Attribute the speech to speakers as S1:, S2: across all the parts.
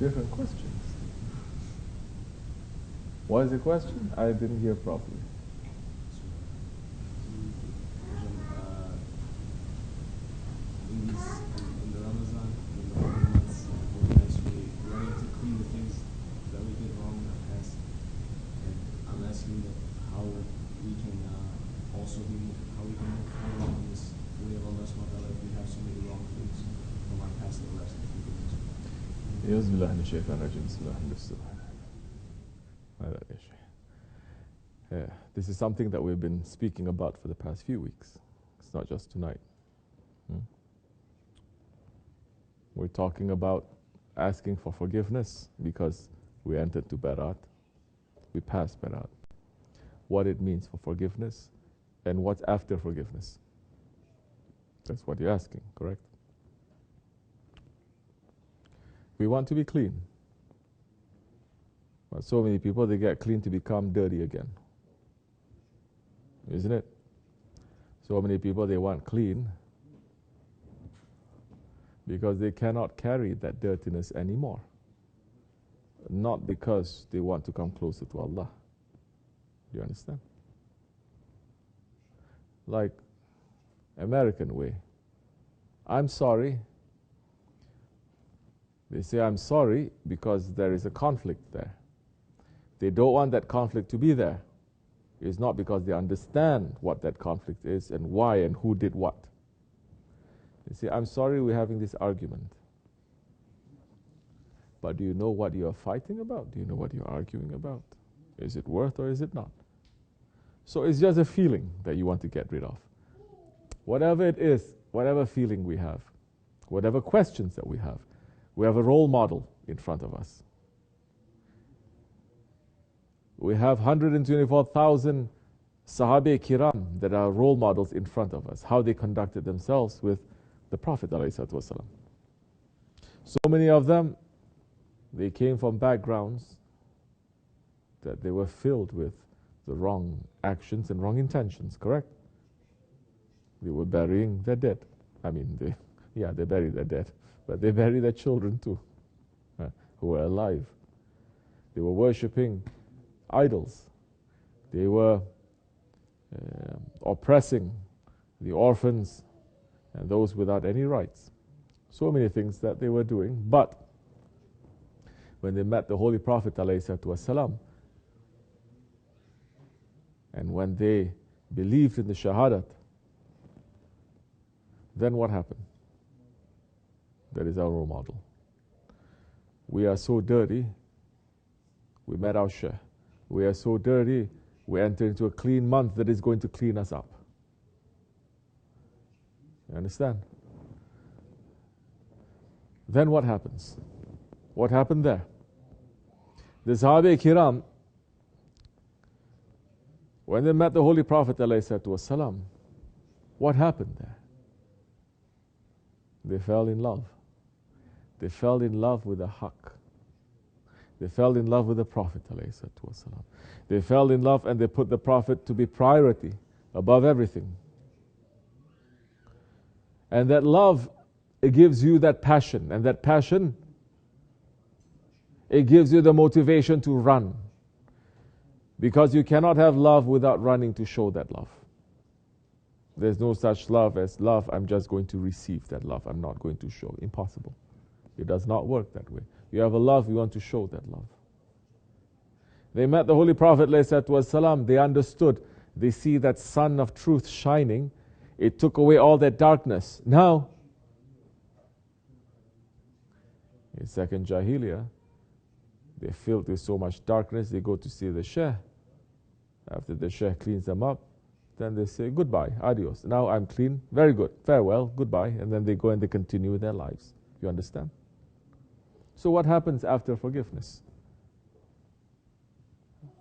S1: different questions. What is the question? I didn't hear properly.
S2: In the Ramazan, in the holy months, holy months, we wanting to clean the things that we did wrong in the past. And I'm asking that how we can also how we can move forward in this way of Allah subhanahu wa ta'ala if we have so many wrong things from our past that we're asking forgiveness.
S1: Yeah, this is something that we've been speaking about for the past few weeks. It's not just tonight. We're talking about asking for forgiveness because we entered to Barat. We passed Barat. What it means for forgiveness and what's after forgiveness. That's what you're asking, correct? We want to be clean. But so many people, they get clean to become dirty again. Isn't it? So many people, they want clean because they cannot carry that dirtiness anymore. Not because they want to come closer to Allah. Do you understand? Like American way. I'm sorry. They say I'm sorry because there is a conflict there. They don't want that conflict to be there. It's not because they understand what that conflict is and why and who did what. They say, I'm sorry we're having this argument. But do you know what you're fighting about? Do you know what you're arguing about? Is it worth or is it not? So it's just a feeling that you want to get rid of. Whatever it is, whatever feeling we have, whatever questions that we have a role model in front of us. We have 124,000 Sahabe Kiram that are role models in front of us, how they conducted themselves with the Prophet ﷺ. So many of them, they came from backgrounds that they were filled with the wrong actions and wrong intentions, correct? They were burying their dead. I mean, they buried their dead, but they buried their children too, who were alive. They were worshipping idols. They were oppressing the orphans and those without any rights. So many things that they were doing. But when they met the Holy Prophet ﷺ, and when they believed in the Shahadat, then what happened? That is our role model. We are so dirty, we met our Shaykh. We are so dirty, we enter into a clean month that is going to clean us up. You understand? Then what happens? What happened there? The Sahabe Kiram, when they met the Holy Prophet ﷺ, what happened there? They fell in love. They fell in love with the Haqq. They fell in love with the Prophet ﷺ. They fell in love and they put the Prophet to be priority above everything. And that love, it gives you that passion. And that passion, it gives you the motivation to run. Because you cannot have love without running to show that love. There's no such love as love, I'm just going to receive that love. I'm not going to show. Impossible. It does not work that way. You have a love, you want to show that love. They met the Holy Prophet ﷺ, they understood. They see that sun of truth shining. It took away all that darkness. Now, in second Jahiliyyah, they filled with so much darkness, they go to see the Shaykh. After the Shaykh cleans them up, then they say, goodbye, adios. Now I'm clean, very good, farewell, goodbye. And then they go and they continue with their lives. You understand? So what happens after forgiveness?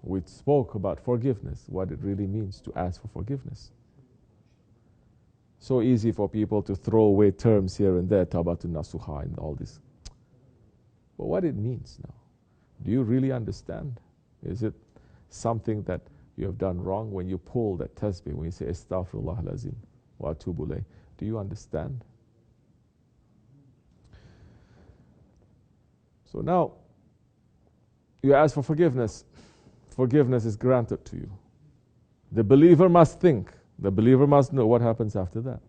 S1: We spoke about forgiveness, what it really means to ask for forgiveness. So easy for people to throw away terms here and there, Tabatun Nasuha and all this. But what it means now? Do you really understand? Is it something that you have done wrong when you pull that tasbih, when you say Astaghfirullah al-Azim wa atubu ilayh? Do you understand? So now, you ask for forgiveness. Forgiveness is granted to you. The believer must think. The believer must know what happens after that.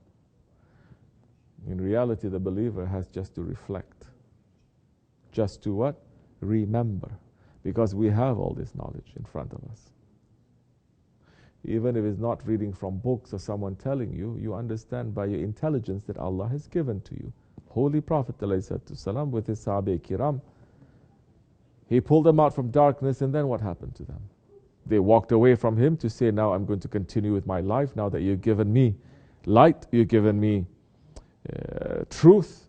S1: In reality, the believer has just to reflect. Just to what? Remember. Because we have all this knowledge in front of us. Even if it's not reading from books or someone telling you, you understand by your intelligence that Allah has given to you. Holy Prophet ﷺ with his Sahabe Kiram, he pulled them out from darkness, and then what happened to them? They walked away from him to say, now I'm going to continue with my life. Now that you've given me light, you've given me truth,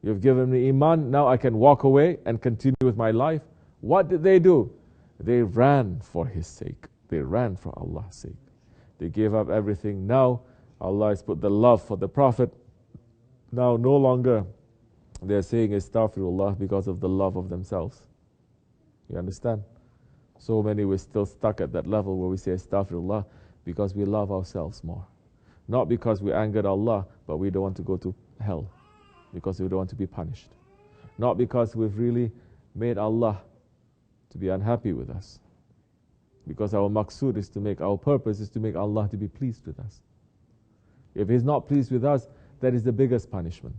S1: you've given me iman, now I can walk away and continue with my life. What did they do? They ran for his sake. They ran for Allah's sake. They gave up everything. Now Allah has put the love for the Prophet. Now no longer they're saying astaghfirullah because of the love of themselves. You understand? So many we're still stuck at that level where we say astaghfirullah because we love ourselves more. Not because we angered Allah, but we don't want to go to hell, because we don't want to be punished. Not because we've really made Allah to be unhappy with us, because our maqsood is to make, our purpose is to make Allah to be pleased with us. If He's not pleased with us, that is the biggest punishment.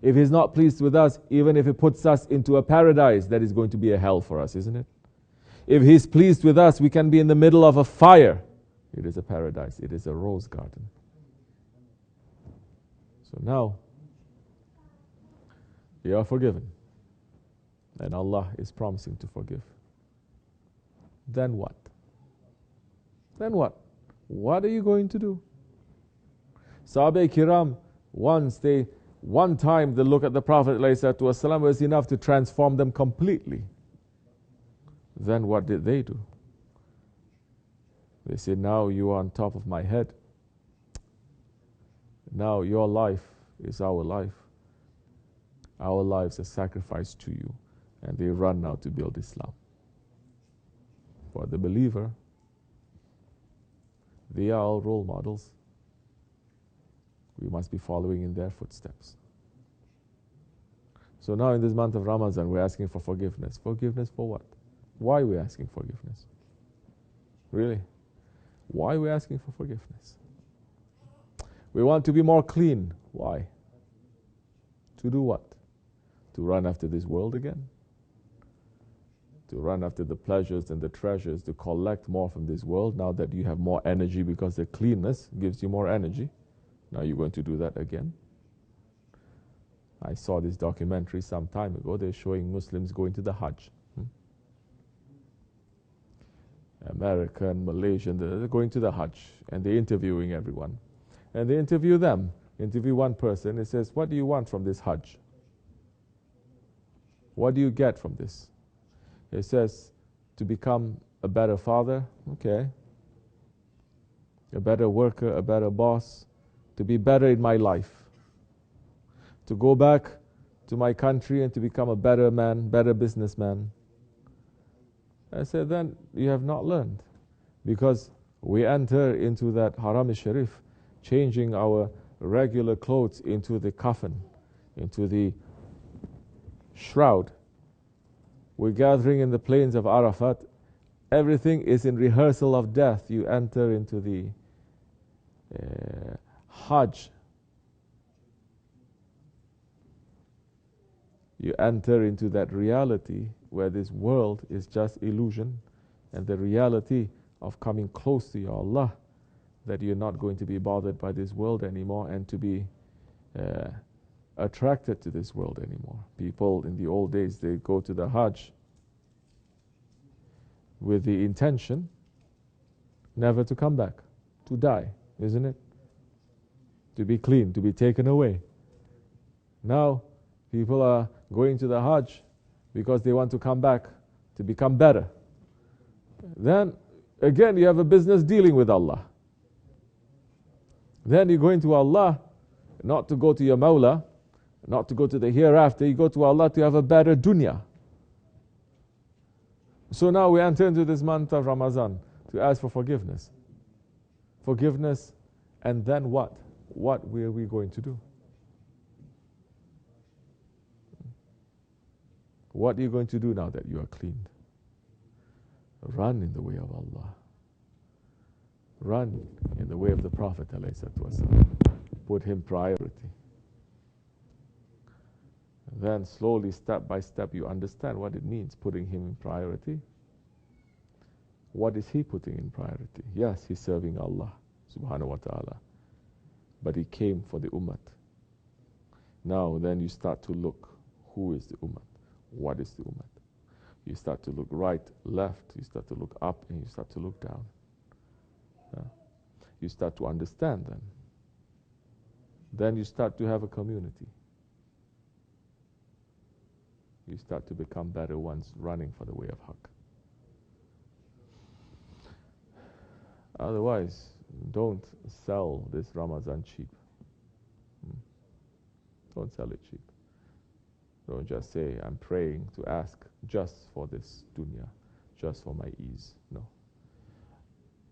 S1: If He's not pleased with us, even if He puts us into a paradise, that is going to be a hell for us, isn't it? If He's pleased with us, we can be in the middle of a fire. It is a paradise. It is a rose garden. So now, you are forgiven. And Allah is promising to forgive. Then what? Then what? What are you going to do? Sahabe Kiram, one time the look at the Prophet ﷺ was enough to transform them completely. Then what did they do? They said, now you are on top of my head. Now your life is our life. Our lives are sacrificed to you. And they run now to build Islam. For the believer, they are all role models. We must be following in their footsteps. So now in this month of Ramazan, we're asking for forgiveness. Forgiveness for what? Why are we asking forgiveness? Really? Why are we asking for forgiveness? We want to be more clean. Why? To do what? To run after this world again? To run after the pleasures and the treasures, to collect more from this world now that you have more energy because the cleanness gives you more energy. Now you're going to do that again? I saw this documentary some time ago. They're showing Muslims going to the Hajj. American, Malaysian, they're going to the Hajj and they're interviewing everyone. And they interview them. Interview one person. It says, what do you want from this Hajj? What do you get from this? It says, to become a better father, okay. A better worker, a better boss, to be better in my life. To go back to my country and to become a better man, better businessman. I said, then you have not learned. Because we enter into that Haram-i-Sharif, changing our regular clothes into the coffin, into the shroud. We're gathering in the plains of Arafat. Everything is in rehearsal of death. You enter into the Hajj. You enter into that reality where this world is just illusion, and the reality of coming close to your Allah, that you're not going to be bothered by this world anymore and to be attracted to this world anymore. People in the old days, they go to the Hajj with the intention never to come back, to die, isn't it? To be clean, to be taken away. Now, people are going to the Hajj because they want to come back to become better. Then, again, you have a business dealing with Allah. Then you go into Allah, not to go to your Mawla, not to go to the hereafter, you go to Allah to have a better dunya. So now we enter into this month of Ramazan to ask for forgiveness. Forgiveness, and then what? What were we going to do? What are you going to do now that you are cleaned? Run in the way of Allah. Run in the way of the Prophet ﷺ. Put him priority. Then slowly, step by step, you understand what it means, putting him in priority. What is he putting in priority? Yes, he's serving Allah subhanahu wa ta'ala. But he came for the ummah. Now then you start to look, who is the ummah? What is the ummah? You start to look right, left, you start to look up, and you start to look down. You start to understand them. Then you start to have a community. You start to become better ones running for the way of Haqq. Otherwise, don't sell this Ramazan cheap. Don't sell it cheap. Don't just say, I'm praying to ask just for this dunya, just for my ease. No.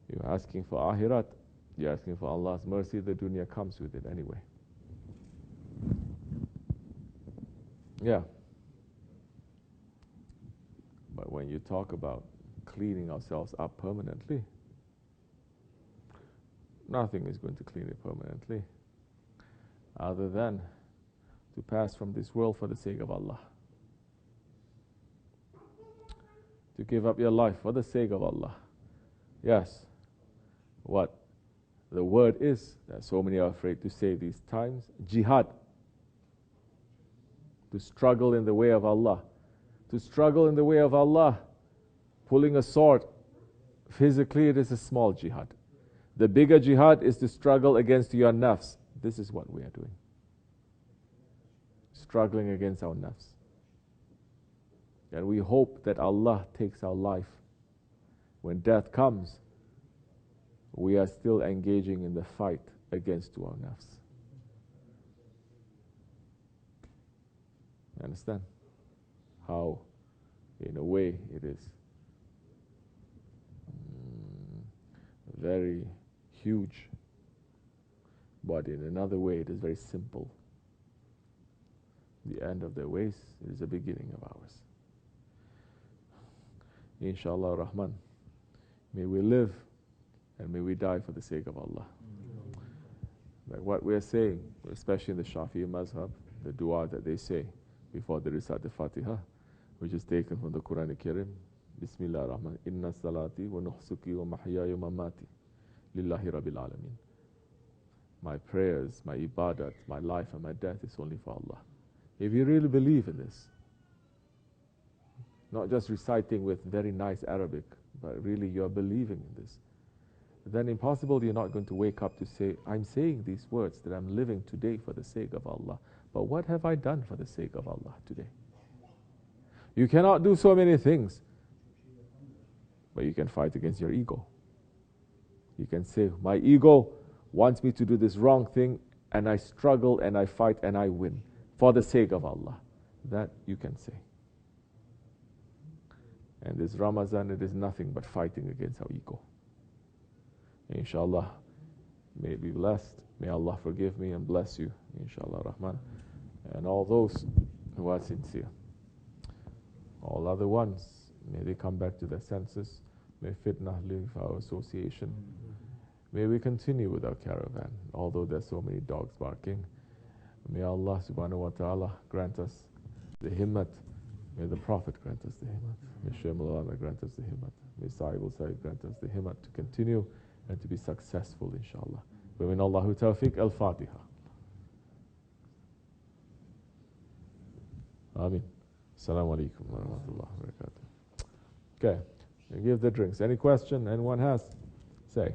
S1: You're asking for akhirat, you're asking for Allah's mercy, the dunya comes with it anyway. Yeah. But when you talk about cleaning ourselves up permanently, nothing is going to clean it permanently other than to pass from this world for the sake of Allah. To give up your life for the sake of Allah. Yes. What the word is that so many are afraid to say these times, jihad. To struggle in the way of Allah. To struggle in the way of Allah, pulling a sword, physically it is a small jihad. The bigger jihad is to struggle against your nafs. This is what we are doing. Struggling against our nafs. And we hope that Allah takes our life. When death comes, we are still engaging in the fight against our nafs. You understand? How, in a way, it is very huge, but in another way, it is very simple. The end of their ways is the beginning of ours. Inshallah Rahman, may we live and may we die for the sake of Allah. Like what we are saying, especially in the Shafi'i Mazhab, the dua that they say before they recite the Fatiha, which is taken from the Quran Al-Karim. Bismillah ar-Rahman. Inna salati wa nuhsuki wa mahyaya wa mamati lillahi rabbil alameen. My prayers, my ibadat, my life and my death is only for Allah. If you really believe in this, not just reciting with very nice Arabic, but really you're believing in this, then impossible you're not going to wake up to say, I'm saying these words that I'm living today for the sake of Allah. But what have I done for the sake of Allah today? You cannot do so many things, but you can fight against your ego. You can say, my ego wants me to do this wrong thing, and I struggle and I fight and I win for the sake of Allah. That you can say. And this Ramazan, it is nothing but fighting against our ego. Inshallah, may it be blessed. May Allah forgive me and bless you, inshallah Rahman. And all those who are sincere. All other ones, may they come back to their senses. May fitnah leave our association. May we continue with our caravan, although there's so many dogs barking. May Allah subhanahu wa ta'ala grant us the himmat. May the Prophet grant us the himmat. May Shaykh Mulana grant us the himmat. May Sahib al-Sahib grant us the himmat to continue and to be successful, inshallah. Wa min Allahu tawfiq. Al-Fatiha. Ameen. Assalamu alaikum wa rahmatullahi wa barakatuh. Okay, give the drinks. Any question anyone has? Say.